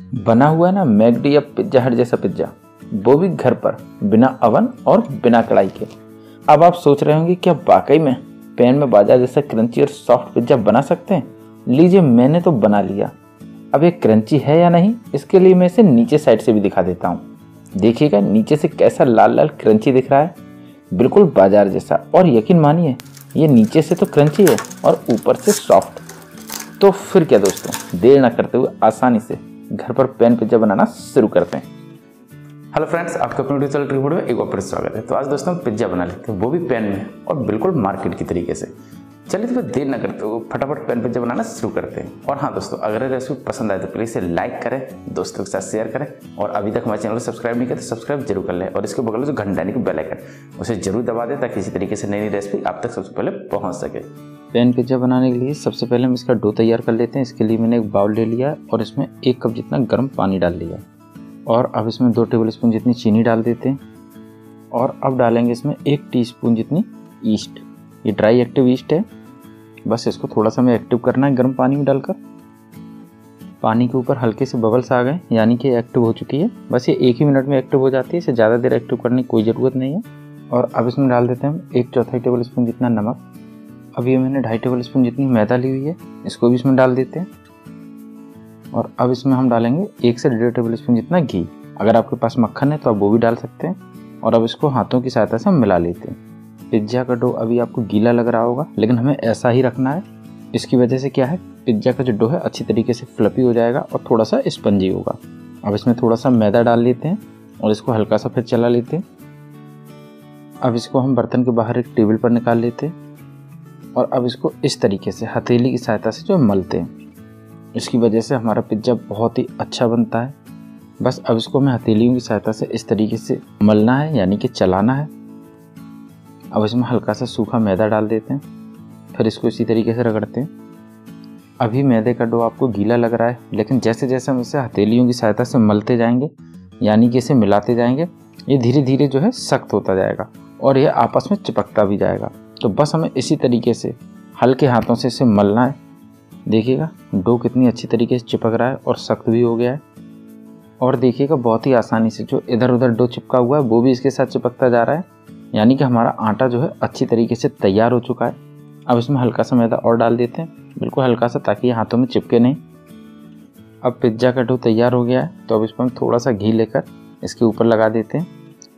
बना हुआ है ना मैकडी या पिज्जा हट जैसा पिज्जा, वो भी घर पर बिना अवन और बिना कढ़ाई के। अब आप सोच रहे होंगे क्या वाकई में पैन में बाजार जैसा क्रंची और सॉफ्ट पिज्जा बना सकते हैं? लीजिए, मैंने तो बना लिया। अब ये क्रंची है या नहीं, इसके लिए मैं इसे नीचे साइड से भी दिखा देता हूँ। देखिएगा नीचे से कैसा लाल लाल क्रंची दिख रहा है, बिल्कुल बाजार जैसा। और यकीन मानिए ये नीचे से तो क्रंची है और ऊपर से सॉफ्ट। तो फिर क्या दोस्तों, देर ना करते हुए आसानी से घर पर पैन पिज्जा बनाना शुरू करते हैं। हेलो फ्रेंड्स, आपका अपने यूट्यूब चैनल ट्रिक वीडियो में एक बार फिर स्वागत है। तो आज दोस्तों हम पिज्जा बना लेते हैं, वो भी पैन में और बिल्कुल मार्केट की तरीके से। चलिए तो फिर देर ना करते हुए फटाफट पैन पिज्जा बनाना शुरू करते हैं। और हाँ दोस्तों, अगर ये रेसिपी पसंद आए तो प्लीज़ इसे लाइक करें, दोस्तों के साथ शेयर करें, और अभी तक हमारे चैनल को सब्सक्राइब नहीं किया तो सब्सक्राइब जरूर कर लें। और इसके बगल में जो घंटा यानी कि बेल आइकन, उसे जरूर दबा दें ताकि इसी तरीके से नई नई रेसिपी आप तक सबसे पहले पहुँच सके। पैन पिज्जा बनाने के लिए सबसे पहले हम इसका डो तैयार कर लेते हैं। इसके लिए मैंने एक बाउल ले लिया और इसमें 1 कप जितना गर्म पानी डाल लिया। और अब इसमें 2 टेबलस्पून जितनी चीनी डाल देते हैं। और अब डालेंगे इसमें 1 टीस्पून जितनी ईस्ट। ये ड्राई एक्टिव ईस्ट है, बस इसको थोड़ा सा हमें एक्टिव करना है गर्म पानी में डालकर। पानी के ऊपर हल्के से बबल्स आ गए, यानी कि एक्टिव हो चुकी है। बस ये 1 ही मिनट में एक्टिव हो जाती है, इसे ज़्यादा देर एक्टिव करने की कोई ज़रूरत नहीं है। और अब इसमें डाल देते हैं हम 1/4 टेबलस्पून जितना नमक। अब ये मैंने 2.5 टेबलस्पून जितनी मैदा ली हुई है, इसको भी इसमें डाल देते हैं। और अब इसमें हम डालेंगे 1 से 1.5 टेबलस्पून जितना घी। अगर आपके पास मक्खन है तो आप वो भी डाल सकते हैं। और अब इसको हाथों की सहायता से हम मिला लेते हैं। पिज्ज़ा का डो अभी आपको गीला लग रहा होगा, लेकिन हमें ऐसा ही रखना है। इसकी वजह से क्या है, पिज्ज़ा का जो डो है अच्छी तरीके से फ्लफी हो जाएगा और थोड़ा सा स्पंजी होगा। अब इसमें थोड़ा सा मैदा डाल लेते हैं और इसको हल्का सा फिर चला लेते हैं। अब इसको हम बर्तन के बाहर एक टेबल पर निकाल लेते हैं। और अब इसको इस तरीके से हथेली की सहायता से जो मलते हैं, इसकी वजह से हमारा पिज्ज़ा बहुत ही अच्छा बनता है। बस अब इसको हमें हथेलियों की सहायता से इस तरीके से मलना है, यानी कि चलाना है। अब इसमें हल्का सा सूखा मैदा डाल देते हैं, फिर इसको इसी तरीके से रगड़ते हैं। अभी मैदे का डो आपको गीला लग रहा है, लेकिन जैसे जैसे हम इसे हथेलियों की सहायता से मलते जाएंगे, यानी कि इसे मिलाते जाएंगे, ये धीरे धीरे जो है सख्त होता जाएगा और यह आपस में चिपकता भी जाएगा। तो बस हमें इसी तरीके से हल्के हाथों से इसे मलना है। देखिएगा डो कितनी अच्छी तरीके से चिपक रहा है और सख्त भी हो गया है। और देखिएगा बहुत ही आसानी से जो इधर उधर डो चिपका हुआ है वो भी इसके साथ चिपकता जा रहा है, यानी कि हमारा आटा जो है अच्छी तरीके से तैयार हो चुका है। अब इसमें हल्का सा मैदा और डाल देते हैं, बिल्कुल हल्का सा, ताकि ये हाथों में चिपके नहीं। अब पिज्ज़ा का डो तैयार हो गया है, तो अब इस पर हम थोड़ा सा घी लेकर इसके ऊपर लगा देते हैं।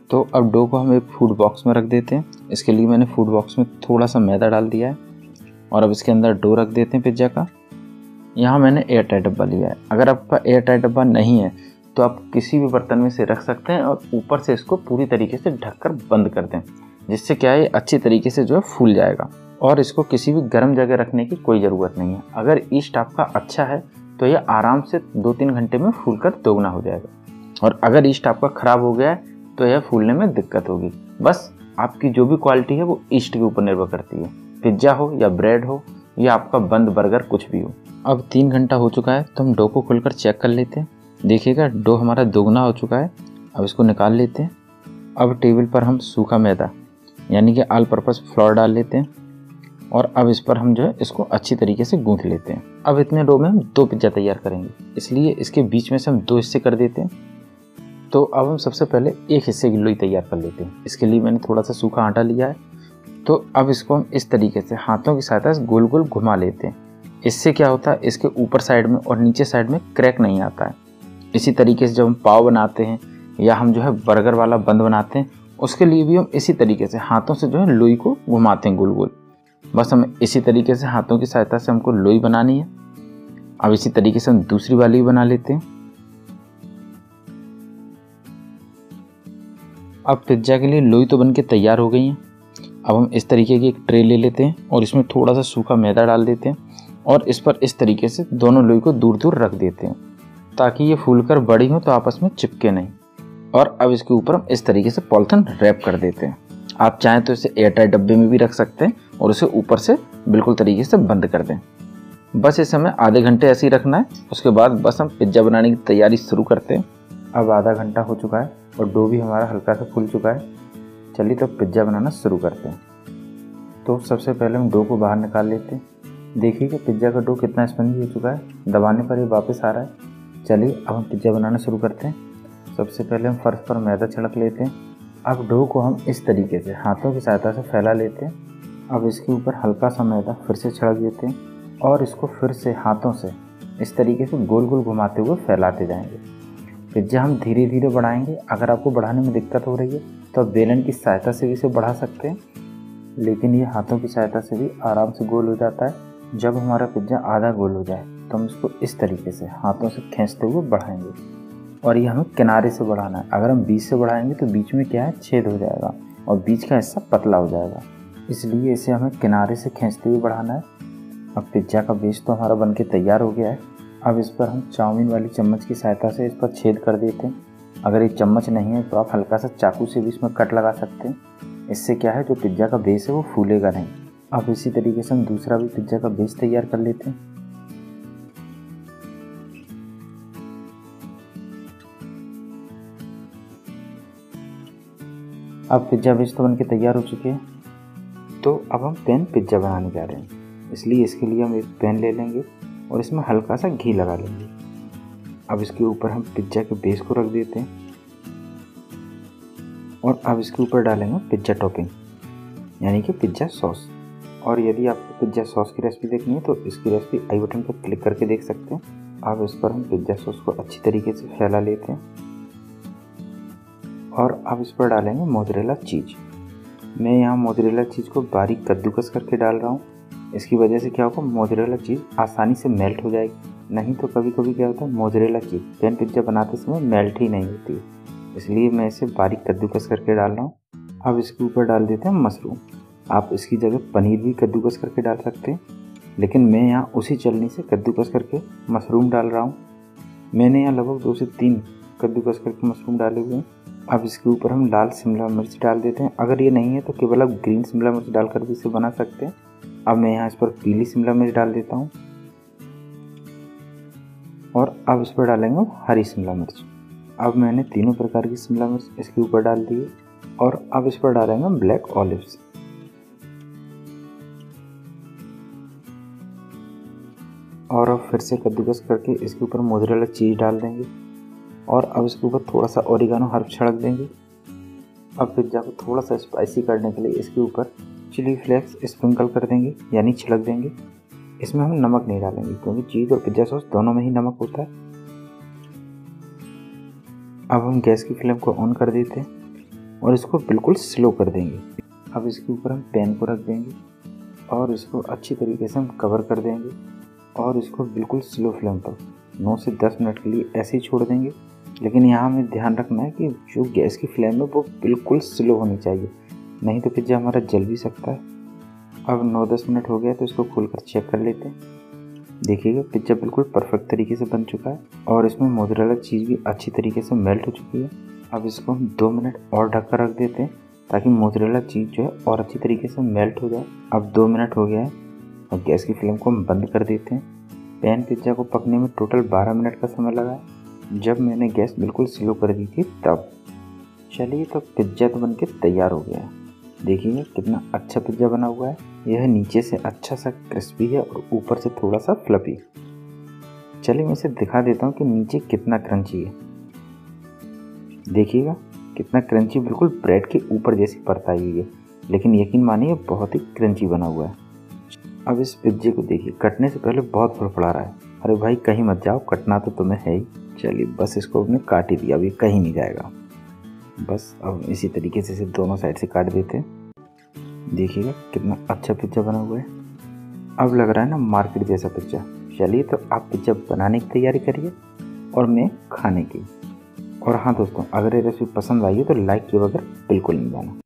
तो अब डो को हम एक फूड बॉक्स में रख देते हैं। इसके लिए मैंने फूड बॉक्स में थोड़ा सा मैदा डाल दिया है और अब इसके अंदर डो रख देते हैं पिज्ज़ा का। यहाँ मैंने एयर टाइट डब्बा लिया है। अगर आपका एयर टाइट डब्बा नहीं है तो आप किसी भी बर्तन में से रख सकते हैं और ऊपर से इसको पूरी तरीके से ढककर बंद कर दें, जिससे क्या है अच्छी तरीके से जो है फूल जाएगा। और इसको किसी भी गर्म जगह रखने की कोई ज़रूरत नहीं है। अगर ईस्ट आपका अच्छा है तो यह आराम से 2-3 घंटे में फूल कर दोगुना हो जाएगा। और अगर ईस्ट आपका ख़राब हो गया है तो यह फूलने में दिक्कत होगी। बस आपकी जो भी क्वालिटी है वो ईस्ट के ऊपर निर्भर करती है, पिज्ज़ा हो या ब्रेड हो या आपका बंद बर्गर, कुछ भी हो। अब 3 घंटा हो चुका है, तो हम डो को खुलकर चेक कर लेते हैं। देखिएगा डो हमारा दोगुना हो चुका है। अब इसको निकाल लेते हैं। अब टेबल पर हम सूखा मैदा, यानी कि ऑल पर्पस फ्लोर डाल लेते हैं। और अब इस पर हम जो है इसको अच्छी तरीके से गूंथ लेते हैं। अब इतने डो में हम 2 पिज्ज़ा तैयार करेंगे, इसलिए इसके बीच में से हम 2 हिस्से कर देते हैं। तो अब हम सबसे पहले एक हिस्से की लोई तैयार कर लेते हैं। इसके लिए मैंने थोड़ा सा सूखा आटा लिया है। तो अब इसको हम इस तरीके से हाथों की सहायता से गोल गोल घुमा लेते हैं। इससे क्या होता है, इसके ऊपर साइड में और नीचे साइड में क्रैक नहीं आता है। इसी तरीके से जब हम पाव बनाते हैं या हम जो है बर्गर वाला बंद बनाते हैं, उसके लिए भी हम इसी तरीके से हाथों से जो है लोई को घुमाते हैं गोल गोल। बस हमें इसी तरीके से हाथों की सहायता से हमको लोई बनानी है। अब इसी तरीके से हम दूसरी वाली भी बना लेते हैं। अब पिज्ज़ा के लिए लोई तो बनके तैयार हो गई है। अब हम इस तरीके की एक ट्रे ले लेते हैं और इसमें थोड़ा सा सूखा मैदा डाल देते हैं और इस पर इस तरीके से दोनों लोई को दूर दूर रख देते हैं, ताकि ये फूलकर बड़ी हो तो आपस में चिपके नहीं। और अब इसके ऊपर हम इस तरीके से पॉलिथीन रैप कर देते हैं। आप चाहें तो इसे एयर टाइट डब्बे में भी रख सकते हैं और उसे ऊपर से बिल्कुल तरीके से बंद कर दें। बस इस समय आधे घंटे ऐसे ही रखना है। उसके बाद बस हम पिज्ज़ा बनाने की तैयारी शुरू करते हैं। अब आधा घंटा हो चुका है और डो भी हमारा हल्का सा फूल चुका है। चलिए तो पिज्ज़ा बनाना शुरू करते हैं। तो सबसे पहले हम डो को बाहर निकाल लेते हैं। देखिए कि पिज्ज़ा का डो कितना स्पंजी हो चुका है, दबाने पर ये वापस आ रहा है। चलिए अब हम पिज्ज़ा बनाना शुरू करते हैं। सबसे पहले हम फर्श पर मैदा छिड़क लेते हैं। अब डो को हम इस तरीके से हाथों की सहायता से फैला लेते हैं। अब इसके ऊपर हल्का सा मैदा फिर से छिड़क देते हैं और इसको फिर से हाथों से इस तरीके से गोल गोल घुमाते हुए फैलाते जाएंगे। पिज्ज़ा हम धीरे धीरे बढ़ाएंगे। अगर आपको बढ़ाने में दिक्कत हो रही है तो आप बेलन की सहायता से भी इसे बढ़ा सकते हैं, लेकिन ये हाथों की सहायता से भी आराम से गोल हो जाता है। जब हमारा पिज्ज़ा आधा गोल हो जाए तो हम इसको इस तरीके से हाथों से खींचते हुए बढ़ाएंगे और ये हमें किनारे से बढ़ाना है। अगर हम बीच से बढ़ाएंगे तो बीच में क्या है, छेद हो जाएगा और बीच का हिस्सा पतला हो जाएगा, इसलिए इसे हमें किनारे से खींचते हुए बढ़ाना है। अब पिज्ज़ा का बेस तो हमारा बनके तैयार हो गया है। अब इस पर हम चाउमीन वाली चम्मच की सहायता से इस पर छेद कर देते हैं। अगर ये चम्मच नहीं है तो आप हल्का सा चाकू से भी इसमें कट लगा सकते हैं। इससे क्या है, जो पिज्ज़ा का बेस है वो फूलेगा नहीं। अब इसी तरीके से हम दूसरा भी पिज्ज़ा का बेस तैयार कर लेते हैं। अब पिज्ज़ा बेस तो बनके तैयार हो चुके हैं, तो अब हम पैन पिज्ज़ा बनाने जा रहे हैं। इसलिए इसके लिए हम एक पैन ले लेंगे और इसमें हल्का सा घी लगा लेंगे। अब इसके ऊपर हम पिज्ज़ा के बेस को रख देते हैं और अब इसके ऊपर डालेंगे पिज्ज़ा टॉपिंग यानी कि पिज्ज़ा सॉस। और यदि आपको पिज्ज़ा सॉस की रेसिपी देखनी है तो इसकी रेसिपी आई बटन पर क्लिक करके देख सकते हैं। अब इस पर हम पिज्ज़ा सॉस को अच्छी तरीके से फैला लेते हैं और अब इस पर डालेंगे मोज़रेला चीज़। मैं यहाँ मोज़रेला चीज़ को बारीक कद्दूकस करके डाल रहा हूँ। इसकी वजह से क्या होगा, मोज़रेला चीज़ आसानी से मेल्ट हो जाएगी। नहीं तो कभी कभी क्या होता है, मोज़रेला चीज़ पैन पिज्ज़ा बनाते समय मेल्ट ही नहीं होती, इसलिए मैं इसे बारीक कद्दूकस करके डाल रहा हूँ। अब इसके ऊपर डाल देते हैं मशरूम। आप इसकी जगह पनीर भी कद्दूकस करके डाल सकते हैं, लेकिन मैं यहाँ उसी चलनी से कद्दूकस करके मशरूम डाल रहा हूँ। मैंने यहाँ लगभग 2 से 3 कद्दूकस करके मशरूम डाले हुए हैं। अब इसके ऊपर हम लाल शिमला मिर्च डाल देते हैं। अगर ये नहीं है तो केवल आप ग्रीन शिमला मिर्च डालकर भी इसे बना सकते हैं। अब मैं यहाँ इस पर पीली शिमला मिर्च डाल देता हूँ और अब इस पर डालेंगे हरी शिमला मिर्च। अब मैंने तीनों प्रकार की शिमला मिर्च इसके ऊपर डाल दी है और अब इस पर डालेंगे ब्लैक ऑलिव्स। और अब फिर से कद्दूकस करके इसके ऊपर मोज़रेला चीज़ डाल देंगे और अब इसके ऊपर थोड़ा सा ओरिगानो हर्ब छिड़क देंगे। अब पिज्ज़ा को थोड़ा सा स्पाइसी करने के लिए इसके ऊपर चिली फ्लेक्स स्प्रिंकल कर देंगे यानी छिड़क देंगे। इसमें हम नमक नहीं डालेंगे क्योंकि चीज़ और पिज्ज़ा सॉस दोनों में ही नमक होता है। अब हम गैस की फ्लेम को ऑन कर देते हैं और इसको बिल्कुल स्लो कर देंगे। अब इसके ऊपर हम पैन को रख देंगे और इसको अच्छी तरीके से हम कवर कर देंगे और इसको बिल्कुल स्लो फ्लेम पर 9 से 10 मिनट के लिए ऐसे ही छोड़ देंगे। लेकिन यहाँ हमें ध्यान रखना है कि जो गैस की फ्लेम है वो बिल्कुल स्लो होनी चाहिए, नहीं तो पिज्ज़ा हमारा जल भी सकता है। अब 9-10 मिनट हो गया तो इसको खोलकर चेक कर लेते हैं। देखिएगा पिज्ज़ा बिल्कुल परफेक्ट तरीके से बन चुका है और इसमें मोज़रेला चीज़ भी अच्छी तरीके से मेल्ट हो चुकी है। अब इसको हम 2 मिनट और ढककर रख देते हैं ताकि मोज़रेला चीज़ जो है और अच्छी तरीके से मेल्ट हो जाए। अब 2 मिनट हो गया है और गैस की फ्लेम को हम बंद कर देते हैं। पैन पिज्ज़ा को पकने में टोटल 12 मिनट का समय लगा है, जब मैंने गैस बिल्कुल स्लो कर दी थी तब। चलिए तो पिज्ज़ा तो बनके तैयार हो गया है। देखिए कितना अच्छा पिज्ज़ा बना हुआ है। यह नीचे से अच्छा सा क्रिस्पी है और ऊपर से थोड़ा सा फ्लफी। चलिए मैं इसे दिखा देता हूँ कि नीचे कितना क्रंची है। देखिएगा कितना क्रंची, बिल्कुल ब्रेड के ऊपर जैसी परत आई हुई है, लेकिन यकीन मानिए बहुत ही क्रंची बना हुआ है। अब इस पिज्जे को देखिए, कटने से पहले बहुत फड़फड़ा रहा है। अरे भाई कहीं मत जाओ, कटना तो तुम्हें है ही। चलिए बस इसको हमने काट ही दिया, अब ये कहीं नहीं जाएगा। बस अब इसी तरीके से इसे दोनों साइड से काट देते हैं। देखिएगा कितना अच्छा पिज्ज़ा बना हुआ है। अब लग रहा है ना मार्केट जैसा पिज्ज़ा। चलिए तो आप पिज्ज़ा बनाने की तैयारी करिए और मैं खाने की। और हाँ दोस्तों, अगर ये रेसिपी पसंद आई है तो लाइक किए बगैर बिल्कुल नहीं जाना।